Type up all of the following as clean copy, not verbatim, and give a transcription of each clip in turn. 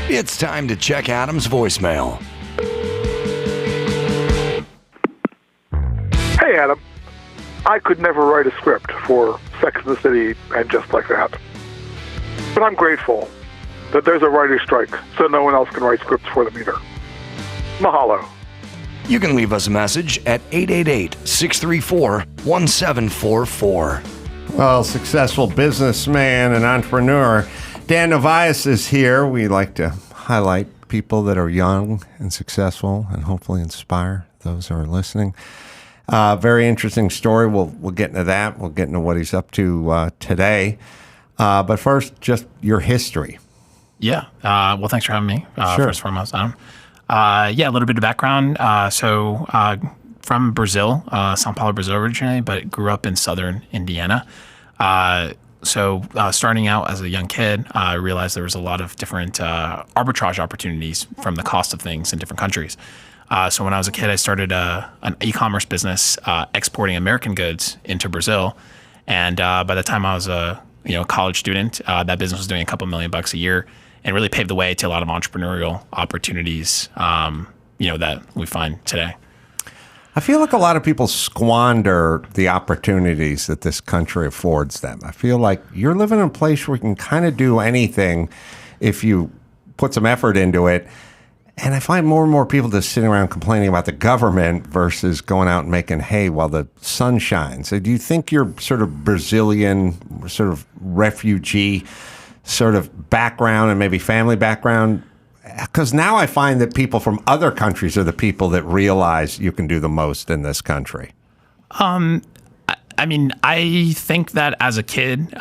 It's time to check Adam's voicemail. Hey, Adam. I could never write a script for Sex and the City and Just Like That. But I'm grateful that there's a writer's strike, so no one else can write scripts for them either. Mahalo. You can leave us a message at 888-634-1744. Well, successful businessman and entrepreneur Dan Novias is here. We like to highlight people that are young and successful and hopefully inspire those who are listening. Very interesting story. We'll get into that. We'll get into what he's up to today. But first, just your history. Yeah. Well, thanks for having me. Sure. First and foremost, Adam. A little bit of background. From Brazil, São Paulo, Brazil originally, but grew up in southern Indiana. Starting out as a young kid, I realized there was a lot of different arbitrage opportunities from the cost of things in different countries. So when I was a kid, I started an e-commerce business exporting American goods into Brazil. And by the time I was a college student, that business was doing a couple $1 million a year and really paved the way to a lot of entrepreneurial opportunities, that we find today. I feel like a lot of people squander the opportunities that this country affords them. I feel like you're living in a place where you can kind of do anything if you put some effort into it. And I find more and more people just sitting around complaining about the government versus going out and making hay while the sun shines. So do you think your sort of Brazilian, sort of refugee sort of background and maybe family background, because now I find that people from other countries are the people that realize you can do the most in this country? I think that as a kid,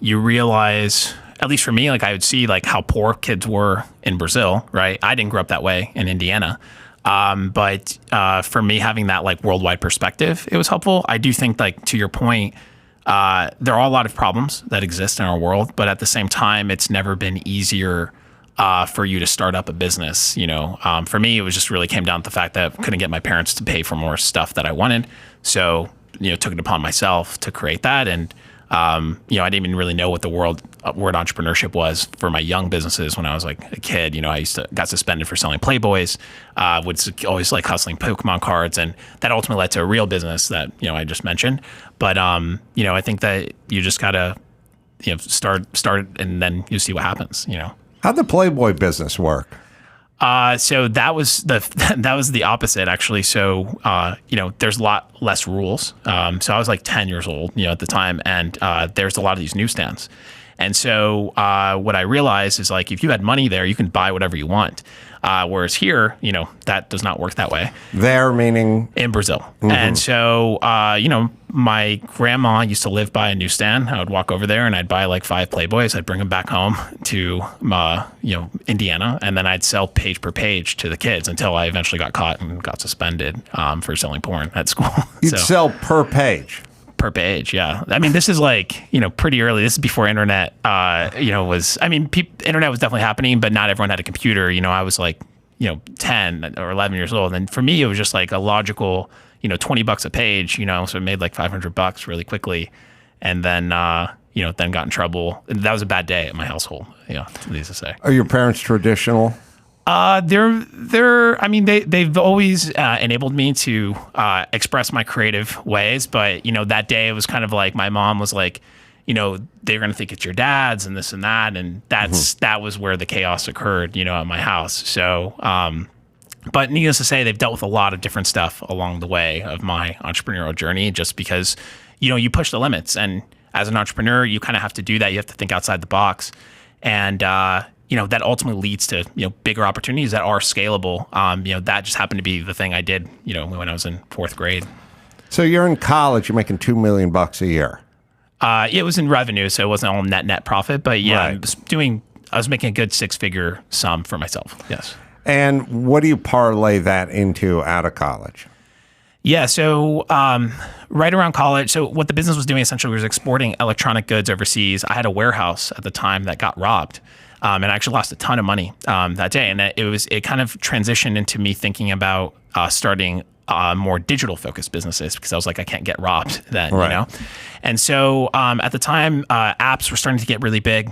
you realize, at least for me, like I would see like how poor kids were in Brazil, right? I didn't grow up that way in Indiana. But for me, having that like worldwide perspective, it was helpful. I do think, like, to your point, there are a lot of problems that exist in our world, but at the same time, it's never been easier for you to start up a business. For me, it was just really came down to the fact that I couldn't get my parents to pay for more stuff that I wanted. So, took it upon myself to create that. And, I didn't even really know what the word entrepreneurship was for my young businesses when I was like a kid. I got suspended for selling Playboys, would always like hustling Pokemon cards. And that ultimately led to a real business that, I just mentioned. But, I think that you just gotta, start and then you see what happens, How'd the Playboy business work? So that was the opposite, actually. So, there's a lot less rules. So I was like 10 years old, at the time, and there's a lot of these newsstands. And so what I realized is, like, if you had money there, you can buy whatever you want. Whereas here, that does not work that way. There, meaning? In Brazil. Mm-hmm. And so, my grandma used to live by a newsstand. I would walk over there and I'd buy like 5 Playboys. I'd bring them back home to, Indiana. And then I'd sell page per page to the kids until I eventually got caught and got suspended for selling porn at school. You'd sell per page? Per page, yeah. I mean, this is like, pretty early. This is before internet, internet was definitely happening, but not everyone had a computer. I was like, 10 or 11 years old. And for me, it was just like a logical, $20 a page, so it made like $500 really quickly. And then, then got in trouble. That was a bad day at my household, needless to say. Are your parents traditional? They've always enabled me to express my creative ways, but that day it was kind of like my mom was like, they're going to think it's your dad's and this and that, and that was where the chaos occurred, at my house. So, but needless to say, they've dealt with a lot of different stuff along the way of my entrepreneurial journey, just because you push the limits, and as an entrepreneur, you kind of have to do that. You have to think outside the box, and that ultimately leads to, bigger opportunities that are scalable. That just happened to be the thing I did, when I was in 4th grade. So you're in college, you're making $2 million a year. It was in revenue, so it wasn't all net profit, but yeah, right. I was making a good 6-figure sum for myself. Yes. And what do you parlay that into out of college? Yeah, so right around college, so what the business was doing essentially was exporting electronic goods overseas. I had a warehouse at the time that got robbed. And I actually lost a ton of money that day. And it kind of transitioned into me thinking about starting more digital focused businesses, because I was like, I can't get robbed then, right. And so at the time, apps were starting to get really big.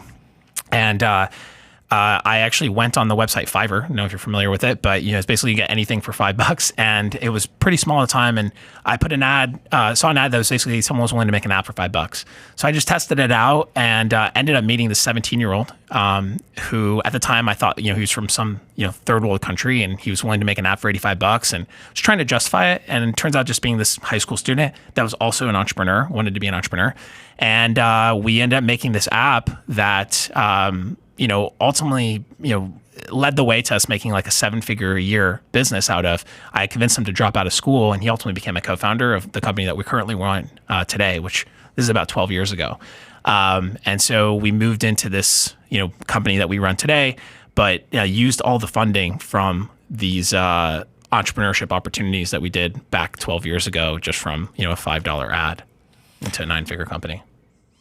And I actually went on the website Fiverr. I don't know if you're familiar with it, but it's basically you get anything for $5, and it was pretty small at the time. And I put an ad, saw an ad that was basically someone was willing to make an app for $5. So I just tested it out and ended up meeting this 17-year-old who, at the time, I thought he was from some third world country, and he was willing to make an app for $85, and was trying to justify it. And it turns out just being this high school student that was also an entrepreneur, wanted to be an entrepreneur, and we ended up making this app that. Ultimately, led the way to us making like a 7-figure a year business out of. I convinced him to drop out of school, and he ultimately became a co-founder of the company that we currently run today, which this is about 12 years ago. And so we moved into this, company that we run today, but used all the funding from these entrepreneurship opportunities that we did back 12 years ago, just from, a $5 ad into a 9-figure company.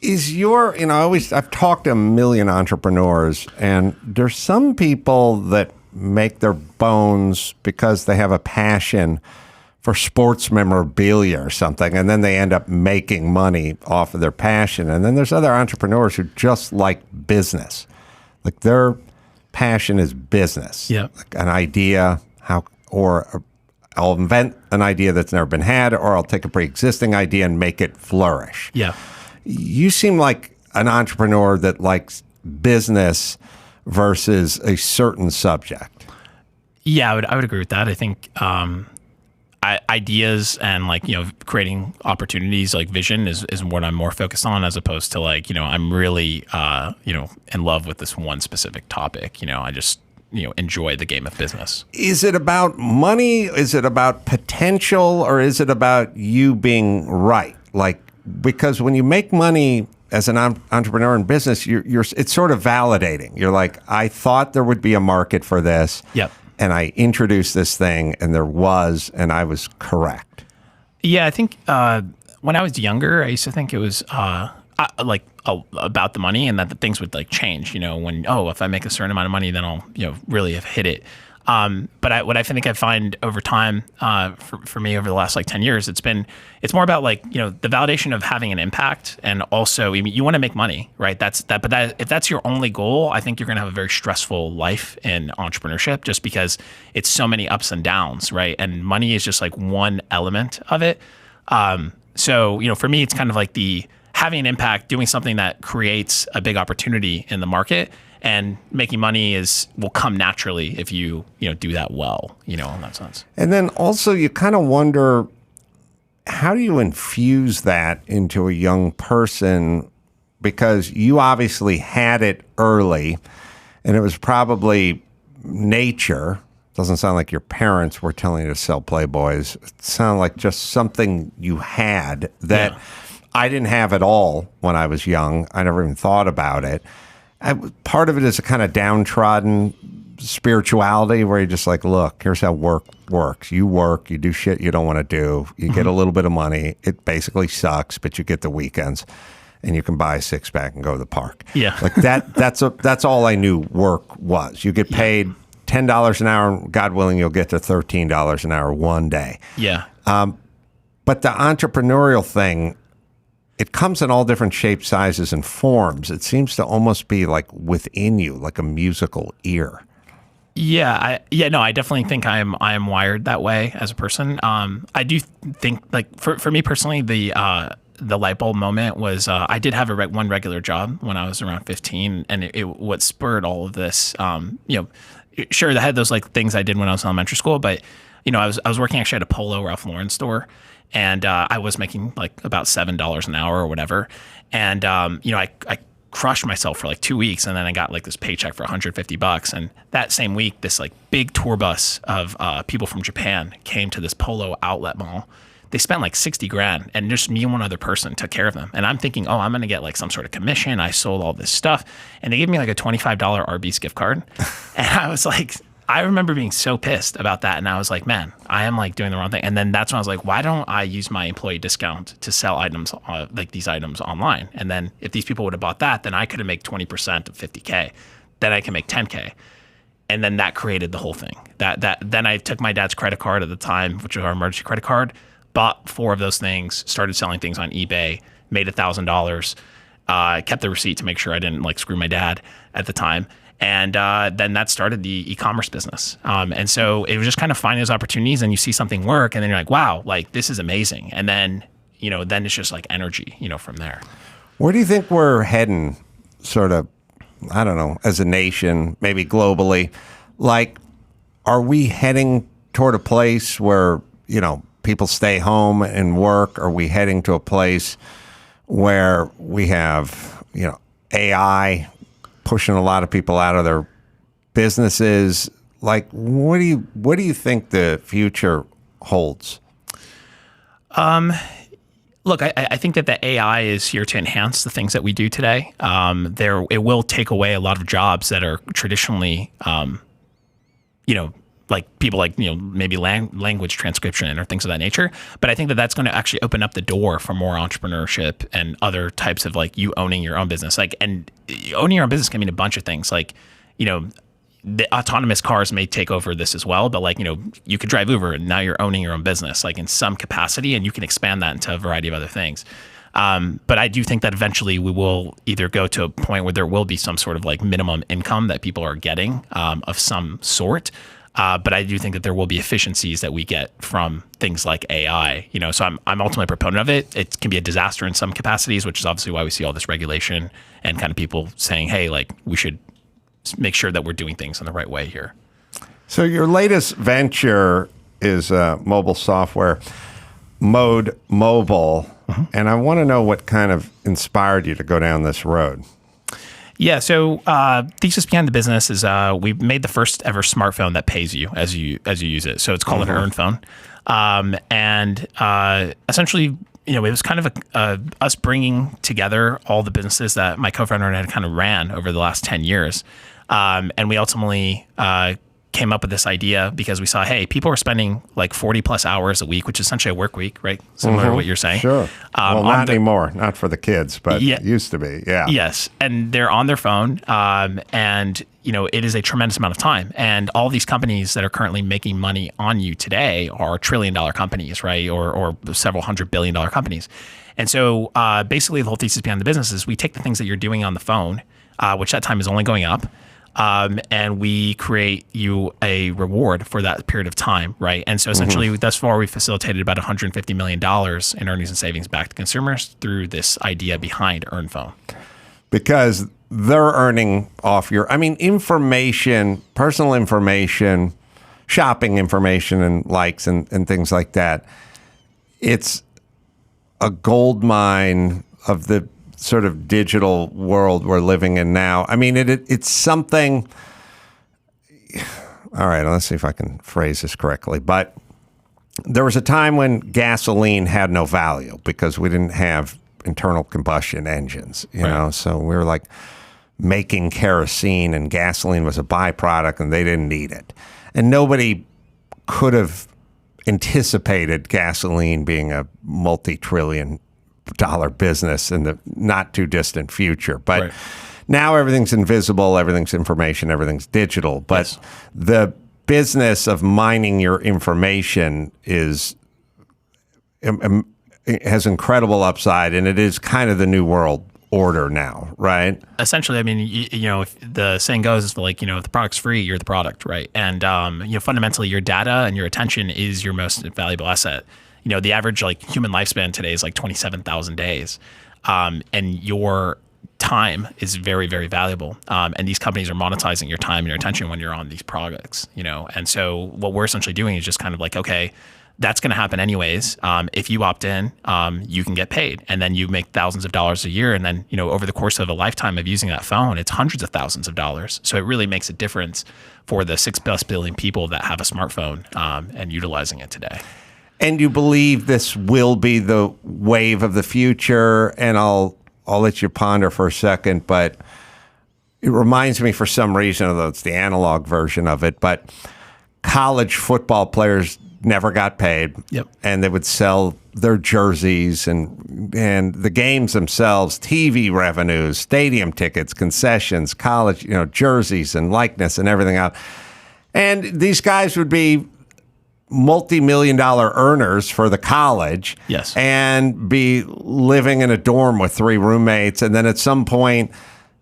Is your, I've talked to a million entrepreneurs, and there's some people that make their bones because they have a passion for sports memorabilia or something, and then they end up making money off of their passion. And then there's other entrepreneurs who just like business. Like their passion is business. Yeah. Like an idea, or I'll invent an idea that's never been had, or I'll take a pre-existing idea and make it flourish. Yeah. You seem like an entrepreneur that likes business versus a certain subject. Yeah, I would agree with that. I think ideas and creating opportunities, like vision is what I'm more focused on, as opposed to I'm really in love with this one specific topic. I just enjoy the game of business. Is it about money? Is it about potential? Or is it about you being right? Because when you make money as an entrepreneur in business, it's sort of validating. You're like, I thought there would be a market for this. Yep. And I introduced this thing, and there was, and I was correct. Yeah, I think when I was younger, I used to think it was about the money, and that the things would change. If I make a certain amount of money, then I'll really have hit it. But what I think I find over time, for me over the last 10 years, it's more about the validation of having an impact, and also you want to make money, right? But if that's your only goal, I think you're going to have a very stressful life in entrepreneurship, just because it's so many ups and downs, right? And money is just one element of it. So for me, it's kind of the having an impact, doing something that creates a big opportunity in the market. And making money will come naturally if you do that well, in that sense. And then also you kind of wonder, how do you infuse that into a young person? Because you obviously had it early, and it was probably nature. Doesn't sound like your parents were telling you to sell Playboys. It sounded like just something you had that I didn't have at all when I was young. I never even thought about it. Part of it is a kind of downtrodden spirituality where you're just look, here's how work works. You work, you do shit you don't want to do. You get a little bit of money. It basically sucks, but you get the weekends, and you can buy a 6-pack and go to the park. Yeah. That's all I knew work was. You get paid $10 an hour, and God willing, you'll get to $13 an hour one day. Yeah. But the entrepreneurial thing, it comes in all different shapes, sizes, and forms. It seems to almost be within you, like a musical ear. Yeah, I definitely think I am wired that way as a person. I do think for me personally, the light bulb moment was I did have one regular job when I was around 15, and what spurred all of this. Sure, I had those things I did when I was in elementary school, but I was working actually at a Polo Ralph Lauren store. And I was making about $7 an hour or whatever. And, I crushed myself for 2 weeks. And then I got this paycheck for $150. And that same week, this big tour bus of people from Japan came to this Polo outlet mall. They spent $60,000, and just me and one other person took care of them. And I'm thinking, I'm going to get some sort of commission. I sold all this stuff. And they gave me a $25 Arby's gift card. And I was I remember being so pissed about that, and I was man, I am doing the wrong thing. And then that's when I was why don't I use my employee discount to sell items these items online? And then if these people would have bought that, then I could have made 20% of $50K. Then I can make $10K. And then that created the whole thing. Then I took my dad's credit card at the time, which was our emergency credit card, bought 4 of those things, started selling things on eBay, made $1,000, kept the receipt to make sure I didn't screw my dad at the time. And then that started the e-commerce business. And so it was just kind of finding those opportunities, and you see something work, and then you're like, wow, like this is amazing. And then, then it's just like energy, from there. Where do you think we're heading, sort of, I don't know, as a nation, maybe globally? Like, are we heading toward a place where, people stay home and work? Are we heading to a place where we have, AI pushing a lot of people out of their businesses? Like, what do you think the future holds? Look, I think that the AI is here to enhance the things that we do today. It will take away a lot of jobs that are traditionally, like people like, maybe language transcription or things of that nature. But I think that that's going to actually open up the door for more entrepreneurship and other types of like you owning your own business. Like, and owning your own business can mean a bunch of things. Like, the autonomous cars may take over this as well, but like, you could drive Uber and now you're owning your own business, like in some capacity, and you can expand that into a variety of other things. But I do think that eventually we will either go to a point where there will be some sort of like minimum income that people are getting of some sort. But I do think that there will be efficiencies that we get from things like AI. So I'm ultimately a proponent of it. It can be a disaster in some capacities, which is obviously why we see all this regulation and kind of people saying, hey, like we should make sure that we're doing things in the right way here. So your latest venture is mobile software, Mode Mobile. Mm-hmm. And I want to know what kind of inspired you to go down this road. Yeah, so thesis behind the business is we made the first ever smartphone that pays you as you use it. So it's called an EarnPhone, and essentially, it was kind of us bringing together all the businesses that my co-founder and I kind of ran over the last 10 years, and we ultimately came up with this idea because we saw, hey, people are spending like 40 plus hours a week, which is essentially a work week, right? Similar to what you're saying. Sure. Well, not anymore. Not for the kids, but it used to be. Yeah. Yes. And they're on their phone. And, it is a tremendous amount of time. And all these companies that are currently making money on you today are $1 trillion companies, right? Or several $100 billion companies. And so basically the whole thesis behind the business is we take the things that you're doing on the phone, which that time is only going up, and we create you a reward for that period of time, right? And so essentially, thus far, we've facilitated about $150 million in earnings and savings back to consumers through this idea behind EarnPhone. Because they're earning off information, personal information, shopping information, and likes and things like that. It's a gold mine of the sort of digital world we're living in now. I mean, it's something. All right, let's see if I can phrase this correctly. But there was a time when gasoline had no value because we didn't have internal combustion engines, you know. So we were like making kerosene, and gasoline was a byproduct, and they didn't need it. And nobody could have anticipated gasoline being a multi-trillion-dollar business in the not too distant future. But now everything's invisible, everything's information, everything's digital. But the business of mining your information has incredible upside, and it is kind of the new world order now, right? Essentially, I mean, if the saying goes, is like, if the product's free, you're the product, right? And fundamentally, your data and your attention is your most valuable asset. The average like human lifespan today is like 27,000 days, and your time is very, very valuable. And these companies are monetizing your time and your attention when you're on these products. And so what we're essentially doing is just kind of like, okay, that's going to happen anyways. If you opt in, you can get paid, and then you make thousands of dollars a year. And then, over the course of a lifetime of using that phone, it's hundreds of thousands of dollars. So it really makes a difference for the 6+ billion people that have a smartphone and utilizing it today. And you believe this will be the wave of the future? And I'll let you ponder for a second, but it reminds me for some reason, although it's the analog version of it, but college football players never got paid. Yep. And they would sell their jerseys and the games themselves, TV revenues, stadium tickets, concessions, college, jerseys and likeness and everything else. And these guys would be multi-million-dollar earners for the college. Yes. And be living in a dorm with 3 roommates. And then at some point,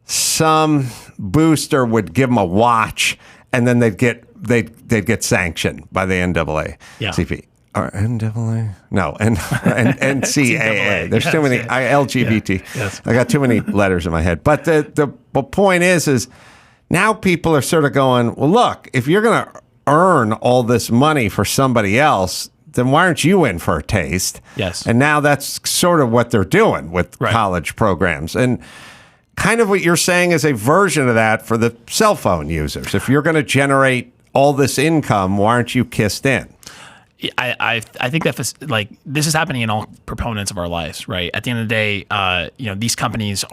some booster would give them a watch, and then they'd get sanctioned by the NAACP. Or NAA? No, NCAA. There's too many LGBT. Yes. I got too many letters in my head. But the point is now people are sort of going, well, look, if you're going to earn all this money for somebody else, then why aren't you in for a taste? Yes. And now that's sort of what they're doing with college programs. And kind of what you're saying is a version of that for the cell phone users. If you're going to generate all this income, why aren't you kissed in? I think that this is happening in all proponents of our lives, right? At the end of the day, these companies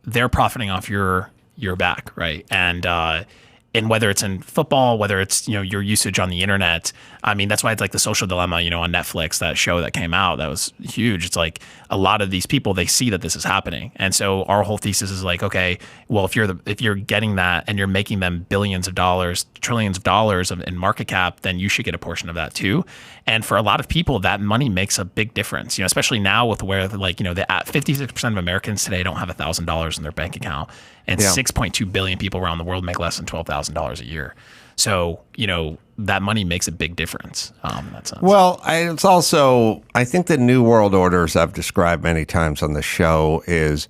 they're profiting off your back, right? And whether it's in football, whether it's your usage on the internet, I mean that's why it's like The Social Dilemma, on Netflix, that show that came out that was huge. It's like a lot of these people, they see that this is happening, and so our whole thesis is like, okay, well if you're getting that and you're making them billions of dollars, trillions of dollars in market cap, then you should get a portion of that too. And for a lot of people, that money makes a big difference. Especially now with where the 56% of Americans today don't have $1,000 in their bank account. And 6.2 billion people around the world make less than $12,000 a year. So, that money makes a big difference in that sense. Well, it's also, I think the New World Order, as I've described many times on the show, is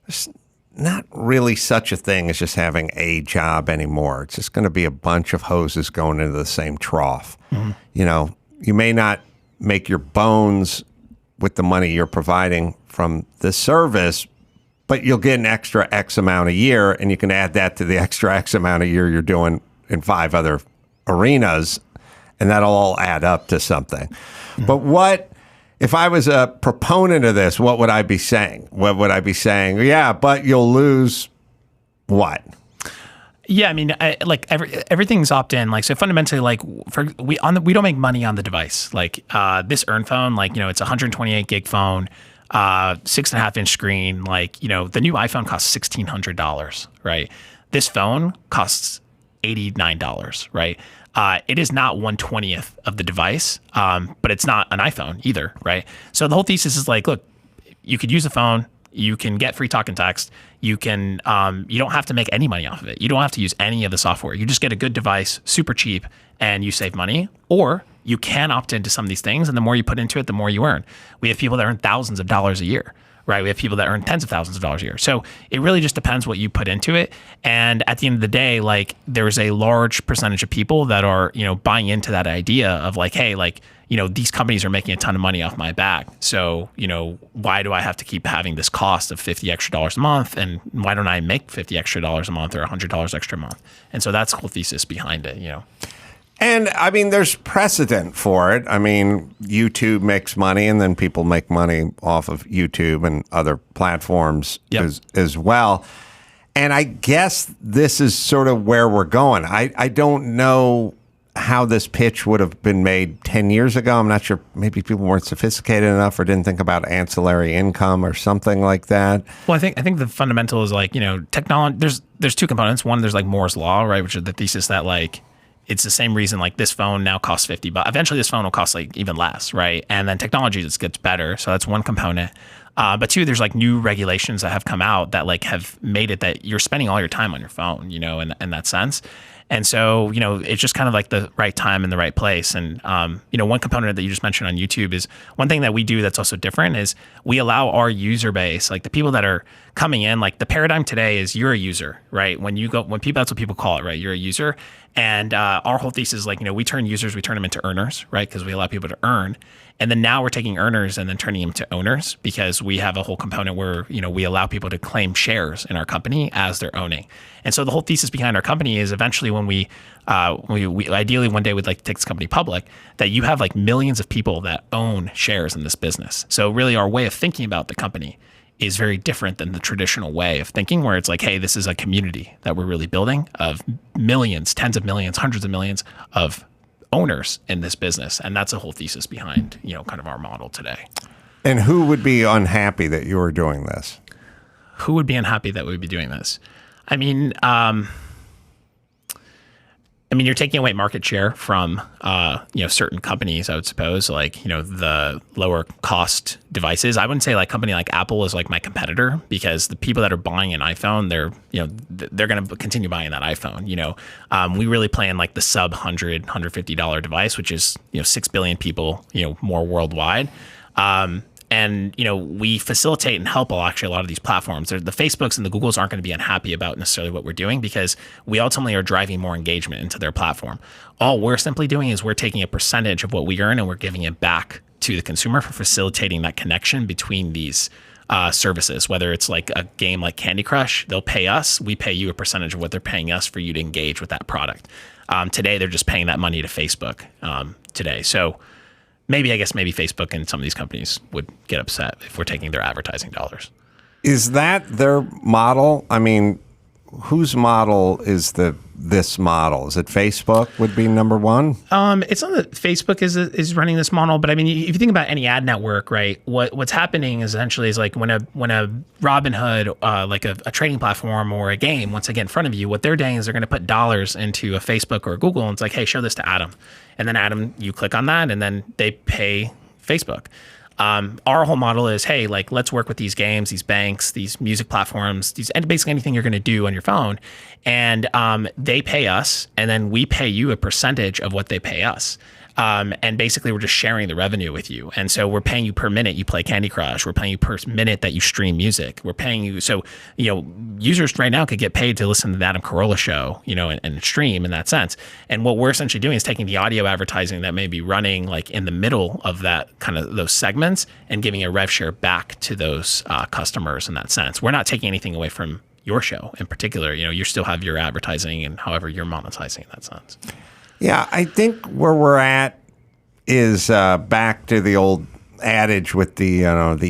there's not really such a thing as just having a job anymore. It's just going to be a bunch of hoses going into the same trough. Mm-hmm. You may not make your bones with the money you're providing from the service, but you'll get an extra X amount a year, and you can add that to the extra X amount a year you're doing in 5 other arenas, and that'll all add up to something. Mm-hmm. But if I was a proponent of this, what would I be saying? What would I be saying? Yeah, but you'll lose what? Yeah, I mean, everything's opt-in. So fundamentally, we don't make money on the device. This EarnPhone, it's a 128 gig phone, 6.5-inch screen. The new iPhone costs $1,600, right? This phone costs $89, right? It is not 1/20th of the device, but it's not an iPhone either, right? So the whole thesis is look, you could use a phone, you can get free talk and text, you can, you don't have to make any money off of it. You don't have to use any of the software. You just get a good device, super cheap, and you save money. Or you can opt into some of these things, and the more you put into it, the more you earn. We have people that earn thousands of dollars a year, right? We have people that earn tens of thousands of dollars a year. So it really just depends what you put into it. And at the end of the day, there's a large percentage of people that are, buying into that idea of hey, these companies are making a ton of money off my back. So, why do I have to keep having this cost of $50 extra a month? And why don't I make $50 extra a month or $100 extra a month? And so that's the whole thesis behind it, And I mean, there's precedent for it. I mean, YouTube makes money, and then people make money off of YouTube and other platforms as well. And I guess this is sort of where we're going. I don't know how this pitch would have been made 10 years ago. I'm not sure. Maybe people weren't sophisticated enough or didn't think about ancillary income or something like that. Well, I think the fundamental is technology. There's 2 components. One, there's Moore's law, right, which is the thesis that it's the same reason this phone now costs $50, but eventually this phone will cost even less, right? And then technology just gets better. So that's one component. But 2, there's new regulations that have come out that have made it that you're spending all your time on your phone, in that sense. And so, it's just kind of the right time and the right place. And, one component that you just mentioned on YouTube is one thing that we do that's also different is we allow our user base, the people that are coming in, the paradigm today is you're a user, right? That's what people call it, right? You're a user. And our whole thesis is we turn them into earners, right? Because we allow people to earn. And then now we're taking earners and then turning them to owners because we have a whole component where, we allow people to claim shares in our company as they're owning. And so the whole thesis behind our company is eventually when we ideally one day we'd like to take this company public, that you have millions of people that own shares in this business. So really our way of thinking about the company is very different than the traditional way of thinking where it's hey, this is a community that we're really building of millions, tens of millions, hundreds of millions of owners in this business. And that's a whole thesis behind, kind of our model today. And who would be unhappy that you were doing this? Who would be unhappy that we would be doing this? I mean, I mean, you're taking away market share from, certain companies, I would suppose, like, the lower cost devices. I wouldn't say like company like Apple is like my competitor, because the people that are buying an iPhone, they're going to continue buying that iPhone. We really play in like the sub $150 device, which is, 6 billion people, more worldwide. And, we facilitate and help a lot of these platforms. The Facebooks and the Googles aren't going to be unhappy about necessarily what we're doing, because we ultimately are driving more engagement into their platform. All we're simply doing is we're taking a percentage of what we earn and we're giving it back to the consumer for facilitating that connection between these services. Whether it's like a game like Candy Crush, they'll pay us, we pay you a percentage of what they're paying us for you to engage with that product. Today, they're just paying that money to Facebook today. So maybe Facebook and some of these companies would get upset if we're taking their advertising dollars. Is that their model? I mean, whose model is this model? Is it Facebook would be number one? It's not that Facebook is running this model, but I mean, if you think about any ad network, right? What's happening essentially is like when a Robinhood, like a trading platform or a game, once again in front of you, what they're doing is they're going to put dollars into a Facebook or a Google, and it's like, hey, show this to Adam, and then Adam, you click on that, and then they pay Facebook. Our whole model is, hey, like, let's work with these games, these banks, these music platforms, and basically anything you're going to do on your phone. And they pay us, and then we pay you a percentage of what they pay us. And basically, we're just sharing the revenue with you. And so we're paying you per minute you play Candy Crush. We're paying you per minute that you stream music. We're paying you. So, users right now could get paid to listen to the Adam Carolla show, and stream in that sense. And what we're essentially doing is taking the audio advertising that may be running like in the middle of that kind of those segments and giving a rev share back to those customers in that sense. We're not taking anything away from your show in particular. You still have your advertising and however you're monetizing in that sense. Yeah, I think where we're at is back to the old adage with the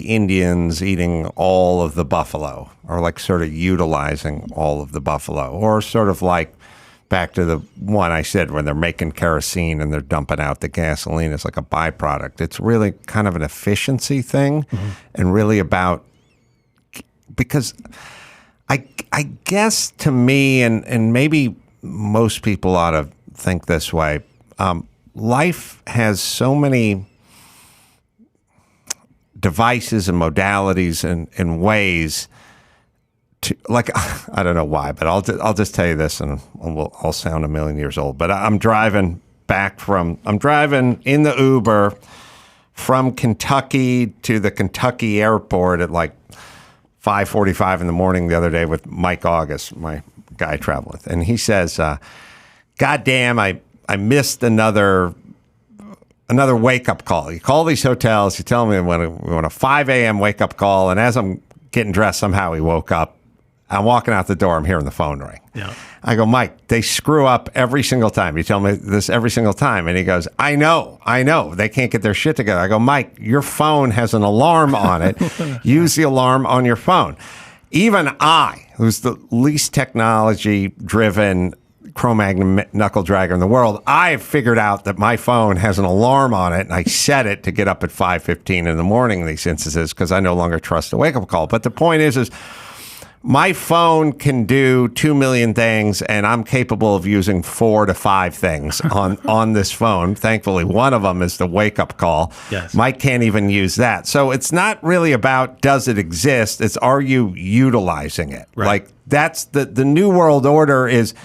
Indians eating all of the buffalo, or like sort of utilizing all of the buffalo, or sort of like back to the one I said when they're making kerosene and they're dumping out the gasoline as like a byproduct. It's really kind of an efficiency thing, and really about, because I guess to me, and maybe most people ought to think this way. Life has so many devices and modalities and ways to, like, I don't know why, but I'll just tell you this, and I'll sound a million years old. But I'm driving in the Uber from Kentucky to the Kentucky airport at like 5:45 in the morning the other day with Mike August, my guy I travel with, and he says, God damn, I missed another wake-up call. You call these hotels, you tell me we want a 5 a.m. wake-up call, and as I'm getting dressed, somehow he woke up. I'm walking out the door, I'm hearing the phone ring. Yeah. I go, Mike, they screw up every single time. You tell me this every single time. And he goes, I know. They can't get their shit together. I go, Mike, your phone has an alarm on it. Use the alarm on your phone. Even I, who's the least technology-driven Cro-Magnon knuckle dragger in the world, I've figured out that my phone has an alarm on it, and I set it to get up at 5:15 in the morning in these instances because I no longer trust the wake-up call. But the point is my phone can do 2 million things, and I'm capable of using 4 to 5 things on this phone. Thankfully, one of them is the wake-up call. Yes. Mike can't even use that. So it's not really about does it exist, it's are you utilizing it? Right. Like that's the new world order is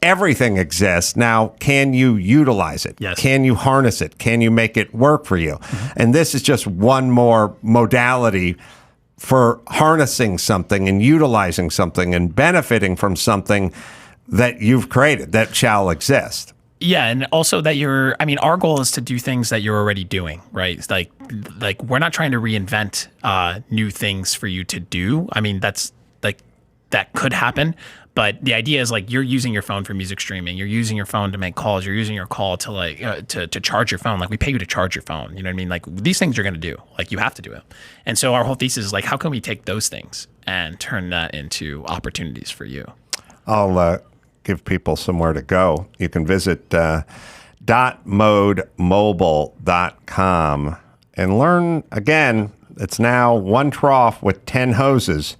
everything exists. Now, can you utilize it? Yes. Can you harness it? Can you make it work for you? Mm-hmm. And this is just one more modality for harnessing something and utilizing something and benefiting from something that you've created that shall exist. Yeah, and also that our goal is to do things that you're already doing, right? It's like we're not trying to reinvent new things for you to do. I mean, that's like, that could happen. But the idea is like you're using your phone for music streaming. You're using your phone to make calls. You're using your call to like to charge your phone. Like we pay you to charge your phone. You know what I mean? Like these things you're going to do. Like you have to do it. And so our whole thesis is like, how can we take those things and turn that into opportunities for you? I'll give people somewhere to go. You can visit .modemobile.com and learn, again, it's now one trough with 10 hoses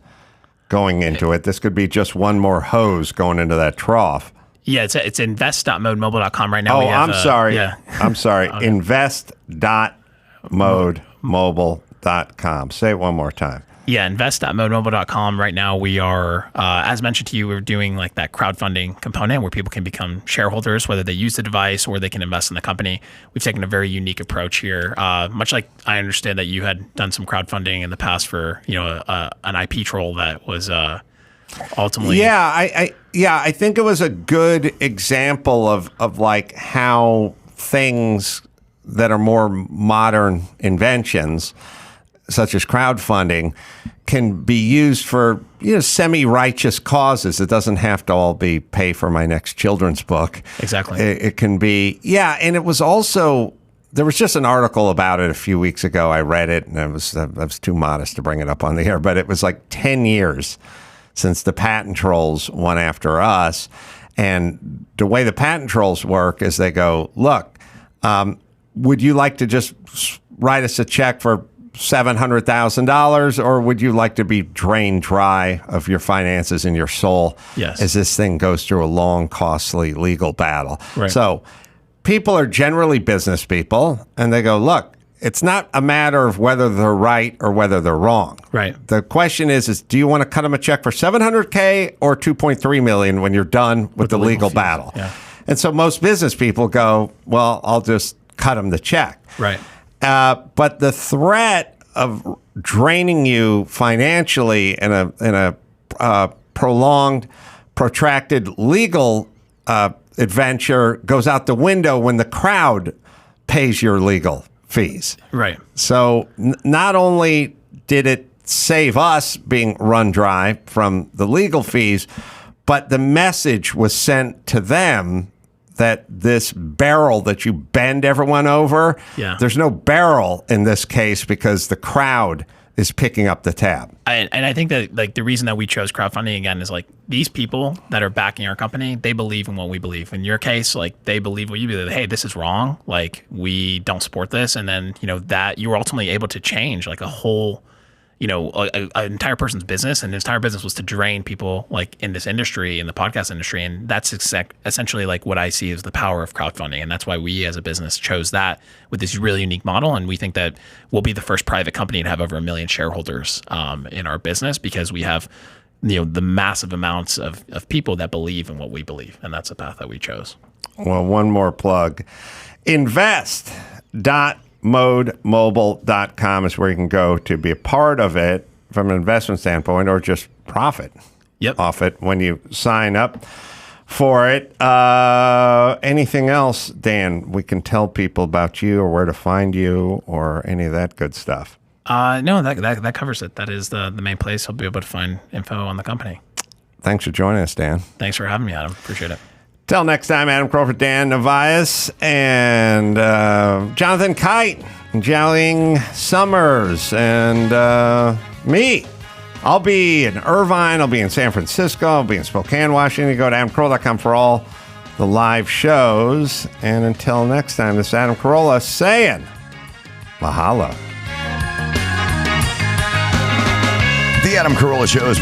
going into it. This could be just one more hose going into that trough. Yeah, it's invest.modemobile.com right now. Oh, I'm sorry. Yeah. I'm sorry. Invest.modemobile.com. Say it one more time. Yeah, invest.modemobile.com. Right now, we are, as mentioned to you, we're doing like that crowdfunding component where people can become shareholders, whether they use the device or they can invest in the company. We've taken a very unique approach here. Much like I understand that you had done some crowdfunding in the past for, an IP troll that was ultimately. Yeah, I think it was a good example of like how things that are more modern inventions, such as crowdfunding, can be used for semi-righteous causes. It doesn't have to all be pay for my next children's book. Exactly. It can be, and it was also, there was just an article about it a few weeks ago. I read it, and I was too modest to bring it up on the air, but it was like 10 years since the patent trolls went after us. And the way the patent trolls work is they go, look, would you like to just write us a check for $700,000, or would you like to be drained dry of your finances and your soul as this thing goes through a long, costly legal battle? Right. So people are generally business people, and they go, look, it's not a matter of whether they're right or whether they're wrong. Right. The question is do you want to cut them a check for $700K or $2.3 million when you're done with the legal battle? Yeah. And so most business people go, well, I'll just cut them the check. Right. But the threat of draining you financially in a prolonged, protracted legal adventure goes out the window when the crowd pays your legal fees. Right. So not only did it save us being run dry from the legal fees, but the message was sent to them that this barrel that you bend everyone over, there's no barrel in this case because the crowd is picking up the tab. And I think that like the reason that we chose crowdfunding again is like these people that are backing our company, they believe in what we believe. In your case, like they believe what you believe. Hey, this is wrong. Like we don't support this. And then, that you were ultimately able to change like a whole, an entire person's business, and his entire business was to drain people like in this industry, in the podcast industry. And that's essentially like what I see as the power of crowdfunding. And that's why we as a business chose that with this really unique model. And we think that we'll be the first private company to have over 1 million shareholders in our business because we have, the massive amounts of people that believe in what we believe. And that's the path that we chose. Well, one more plug. Invest.modemobile.com is where you can go to be a part of it from an investment standpoint, or just profit off it when you sign up for it. Anything else, Dan, we can tell people about you or where to find you or any of that good stuff? No, that covers it. That is the main place. I'll be able to find info on the company. Thanks for joining us, Dan. Thanks for having me, Adam. Appreciate it. Till next time, Adam Crawford, Dan Navias, and Jonathan Kite, Jialing Summers, and me. I'll be in Irvine. I'll be in San Francisco. I'll be in Spokane, Washington. You go to AdamCarolla.com for all the live shows. And until next time, this is Adam Carolla saying mahalo. The Adam Carolla Show is